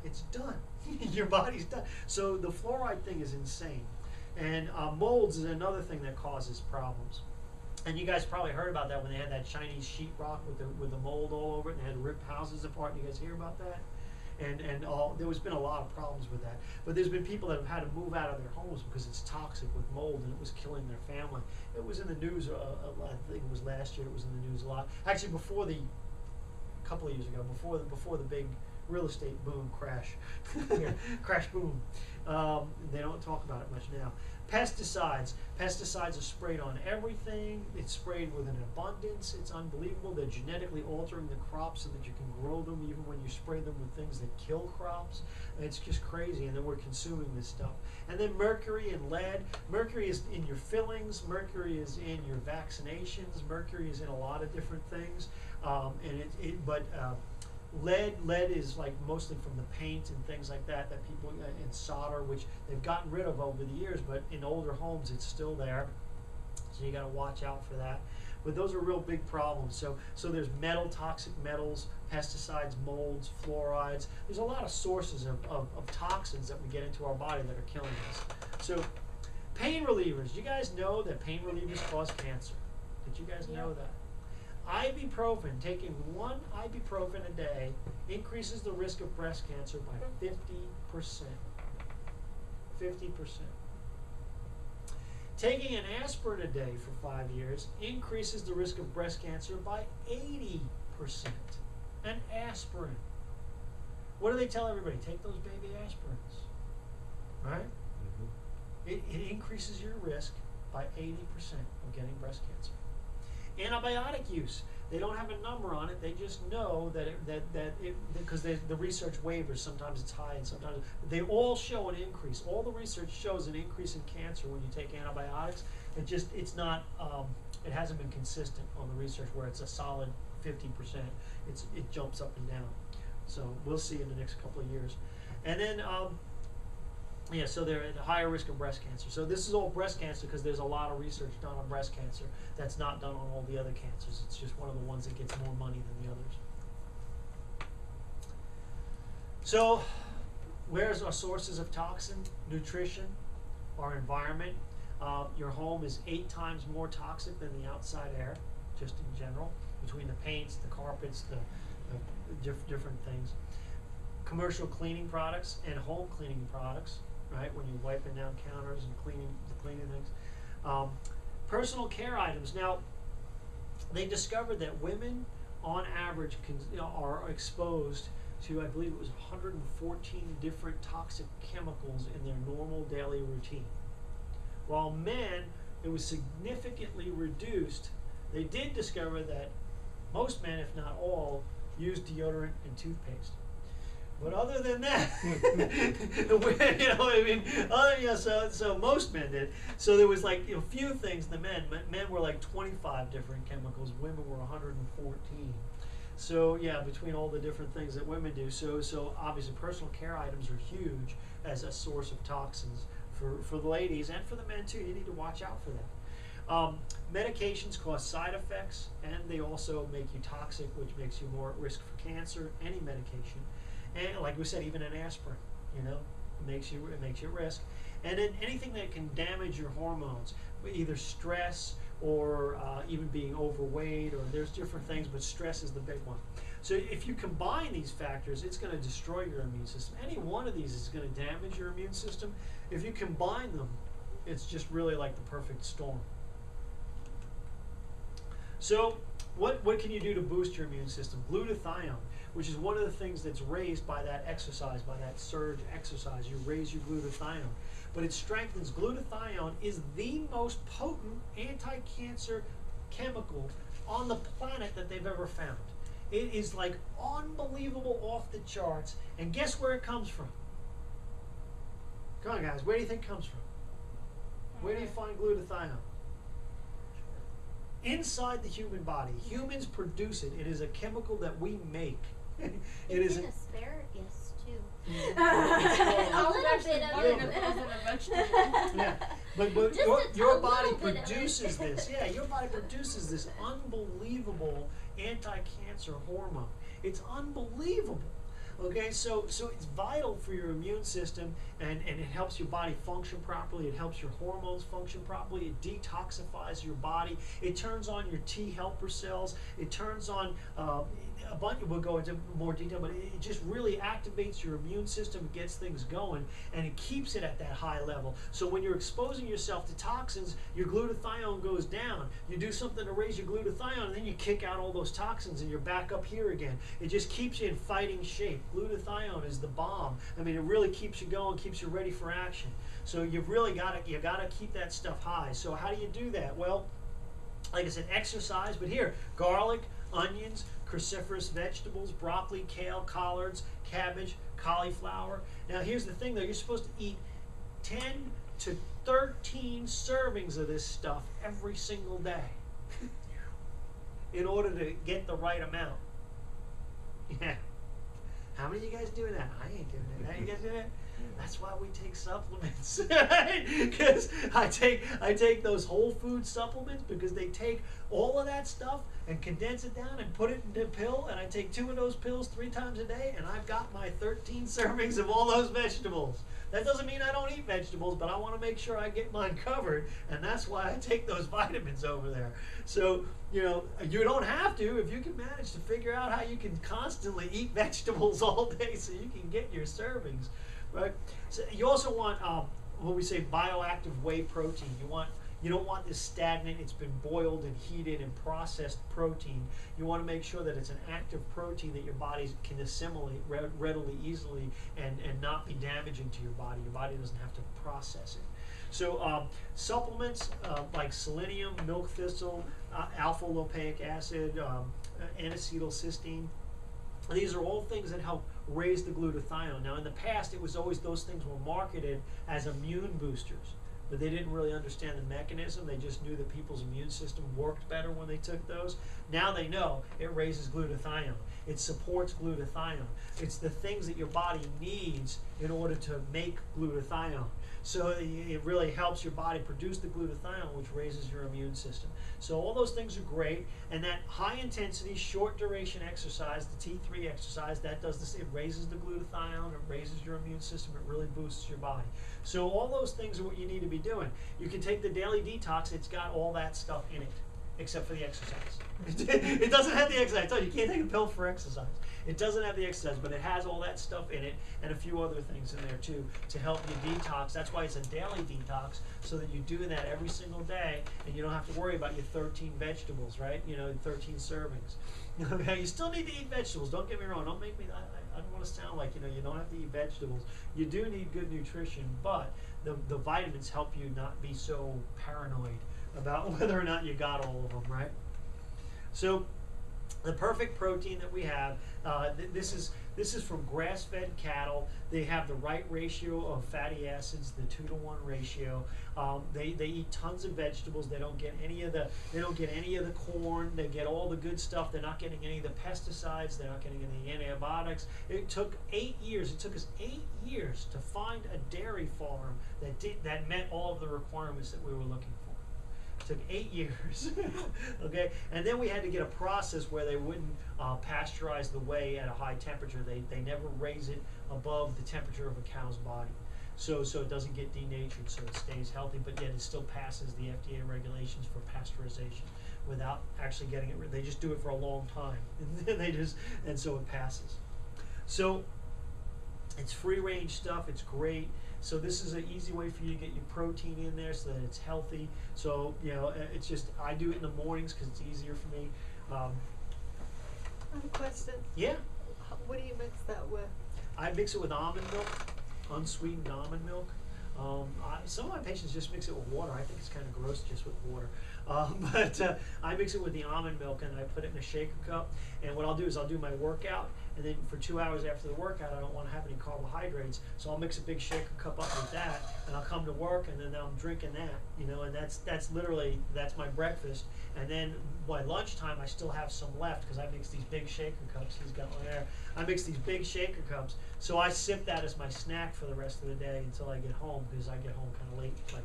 it's done. Your body's done. So the fluoride thing is insane. And molds is another thing that causes problems. And you guys probably heard about that when they had that Chinese sheetrock with the mold all over it, and they had to rip houses apart. You guys hear about that? And there's been a lot of problems with that. But there's been people that have had to move out of their homes because it's toxic with mold, and it was killing their family. It was in the news. I think it was last year. It was in the news a lot. Actually, couple of years ago, before the big real estate boom crash, crash boom. They don't talk about it much now. Pesticides. Pesticides are sprayed on everything. It's sprayed with an abundance. It's unbelievable. They're genetically altering the crops so that you can grow them even when you spray them with things that kill crops. It's just crazy, and then we're consuming this stuff. And then mercury and lead. Mercury is in your fillings. Mercury is in your vaccinations. Mercury is in a lot of different things. Lead is like mostly from the paint and things like that people in solder, which they've gotten rid of over the years, but in older homes it's still there. So you got to watch out for that. But those are real big problems. So there's toxic metals, pesticides, molds, fluorides. There's a lot of sources of toxins that we get into our body that are killing us. So pain relievers. You guys know that pain relievers cause cancer. Did you guys know that? Ibuprofen, taking one ibuprofen a day increases the risk of breast cancer by 50%. 50%. Taking an aspirin a day for 5 years increases the risk of breast cancer by 80%. An aspirin. What do they tell everybody? Take those baby aspirins. Right? It increases your risk by 80% of getting breast cancer. Antibiotic use. They don't have a number on it. They just know that because the research wavers. Sometimes it's high, and sometimes they all show an increase. All the research shows an increase in cancer when you take antibiotics. It's not. It hasn't been consistent on the research where it's a solid 50%. It jumps up and down. So we'll see in the next couple of years. And then. So they're at a higher risk of breast cancer. So this is all breast cancer because there's a lot of research done on breast cancer that's not done on all the other cancers. It's just one of the ones that gets more money than the others. So where's our sources of toxin? Nutrition, our environment. Your home is 8 times more toxic than the outside air, just in general, between the paints, the carpets, the different things. Commercial cleaning products and home cleaning products. Right, when you're wiping down counters and cleaning things. Personal care items. Now, they discovered that women, on average, are exposed to, I believe it was 114 different toxic chemicals in their normal daily routine. While men, it was significantly reduced. They did discover that most men, if not all, use deodorant and toothpaste. But other than that, so most men did. So there was like a few things. Men were like 25 different chemicals. Women were 114. So yeah, between all the different things that women do. So obviously, personal care items are huge as a source of toxins for the ladies and for the men too. You need to watch out for that. Medications cause side effects, and they also make you toxic, which makes you more at risk for cancer. Any medication. And like we said, even an aspirin, it makes you risk. And then anything that can damage your hormones, either stress or even being overweight, or there's different things, but stress is the big one. So if you combine these factors, it's going to destroy your immune system. Any one of these is going to damage your immune system. If you combine them, it's just really like the perfect storm. So what can you do to boost your immune system? Glutathione, which is one of the things that's raised by that exercise, by that surge exercise. You raise your glutathione. But it strengthens. Glutathione is the most potent anti-cancer chemical on the planet that they've ever found. It is like unbelievable, off the charts. And guess where it comes from? Come on, guys. Where do you think it comes from? Where do you find glutathione? Inside the human body. Humans produce it. It is a chemical that we make. It's in asparagus too. A little bit of it. Yeah, but your body produces this. Yeah, your body produces this unbelievable anti-cancer hormone. It's unbelievable. Okay, so it's vital for your immune system, and it helps your body function properly. It helps your hormones function properly. It detoxifies your body. It turns on your T helper cells. It turns on a bunch. We'll go into more detail, but it just really activates your immune system, gets things going, and it keeps it at that high level. So when you're exposing yourself to toxins, your glutathione goes down. You do something to raise your glutathione, and then you kick out all those toxins, and you're back up here again. It just keeps you in fighting shape. Glutathione is the bomb. I mean, it really keeps you going, keeps you ready for action. So you've really got to keep that stuff high. So how do you do that? Well, like I said, exercise, but here, garlic, onions, cruciferous vegetables, broccoli, kale, collards, cabbage, cauliflower. Now here's the thing though, you're supposed to eat 10 to 13 servings of this stuff every single day in order to get the right amount. Yeah. How many of you guys doing that? I ain't doing that. How you guys doing that? That's why we take supplements, because I take those whole food supplements, because they take all of that stuff and condense it down and put it in a pill, and I take 2 of those pills 3 times a day, and I've got my 13 servings of all those vegetables. That doesn't mean I don't eat vegetables, but I want to make sure I get mine covered, and that's why I take those vitamins over there. So, you know, you don't have to if you can manage to figure out how you can constantly eat vegetables all day so you can get your servings. Right. So you also want what we say bioactive whey protein. You don't want this stagnant. It's been boiled and heated and processed protein. You want to make sure that it's an active protein that your body can assimilate readily, easily, and not be damaging to your body. Your body doesn't have to process it. So supplements like selenium, milk thistle, alpha-lipoic acid, N-acetylcysteine. These are all things that help raise the glutathione. Now, in the past, it was always those things were marketed as immune boosters, but they didn't really understand the mechanism. They just knew that people's immune system worked better when they took those. Now they know it raises glutathione. It supports glutathione. It's the things that your body needs in order to make glutathione. So it really helps your body produce the glutathione, which raises your immune system. So all those things are great. And that high intensity, short duration exercise, the T3 exercise, that does this. It raises the glutathione, it raises your immune system, it really boosts your body. So all those things are what you need to be doing. You can take the daily detox, it's got all that stuff in it, except for the exercise. It doesn't have the exercise. I tell you, you can't take a pill for exercise. It doesn't have the exercise, but it has all that stuff in it and a few other things in there too to help you detox. That's why it's a daily detox, so that you do that every single day and you don't have to worry about your 13 vegetables, right? You know, 13 servings. Okay, you still need to eat vegetables. Don't get me wrong. Don't make me, I don't want to sound like, you know, you don't have to eat vegetables. You do need good nutrition, but the vitamins help you not be so paranoid about whether or not you got all of them, right? So the perfect protein that we have, this is from grass-fed cattle. They have the right ratio of fatty acids, the 2-to-1 ratio. They eat tons of vegetables. They don't get any of the corn. They get all the good stuff. They're not getting any of the pesticides. They're not getting any antibiotics. It took 8 years. It took us 8 years to find a dairy farm that met all of the requirements that we were looking for. Took 8 years. Okay, and then we had to get a process where they wouldn't pasteurize the whey at a high temperature. They never raise it above the temperature of a cow's body, so it doesn't get denatured, so it stays healthy, but yet it still passes the FDA regulations for pasteurization without actually getting it. They just do it for a long time, and so it passes. So it's free range stuff. It's great. So this is an easy way for you to get your protein in there so that it's healthy. So, you know, it's just, I do it in the mornings because it's easier for me. I have a question. Yeah. What do you mix that with? I mix it with almond milk, unsweetened almond milk. Some of my patients just mix it with water. I think it's kind of gross just with water. But I mix it with the almond milk and I put it in a shaker cup. And what I'll do is I'll do my workout, and then for 2 hours after the workout, I don't want to have any carbohydrates, so I'll mix a big shaker cup up with that, and I'll come to work, and then I'm drinking that, you know, and that's literally, that's my breakfast. And then by lunchtime, I still have some left because I mix these big shaker cups. He's got one there. I mix these big shaker cups, so I sip that as my snack for the rest of the day until I get home, because I get home kind of late, like